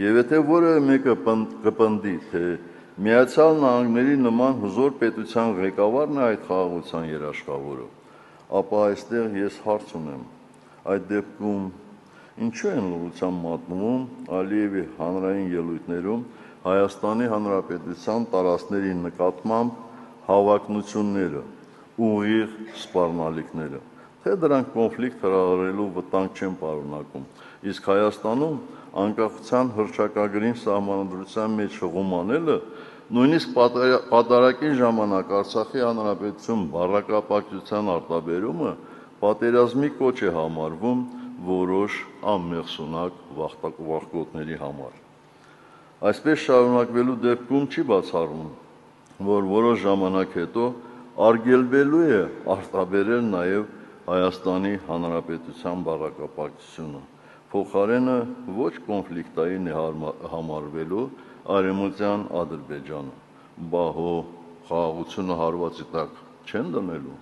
Եվ եթե որևէ մեկը կպնդի, թե Միացյալ Նահանգների նման հզոր պետության ղեկավարն է այդ խաղաղության երաշխավորը, ապա այստեղ ես հարց ունեմ, այդ դեպքում ինչու են լռության մատնվում Ալիևի հանրային ելույթներում Հայաստանի Հանրապետության տարածքների նկատմամբ հավակնությունները, ուղիղ սպառնալիքները, թե դրանք կոնֆլիկտ հրահրելու վտանգ չեն պարունակում, իսկ Հայաստանում անկախության հռչակագրին սահմանադրության մեջ հղում անելը նույնիսկ պատարագի ժամանակ Արցախի Հանրապետություն բառակապակցության արտաբերումը պատերազմի կոչ է համարվում որոշ անմեղսունակ վախկոտների համար։ Այսպես շարունակվելու դեպքում չի բացառվում, որ որոշ ժամանակ հետո արգելվելու է արտաբերել նաև Հայաստանի Հանրապետության բառակապակցությունը, փոխարենը ոչ կոնֆլիկտային է համարվելու Արևմտյան Ադրբեջանը, բա հո խաղաղությունը հարվածի տակ չեն դնելու։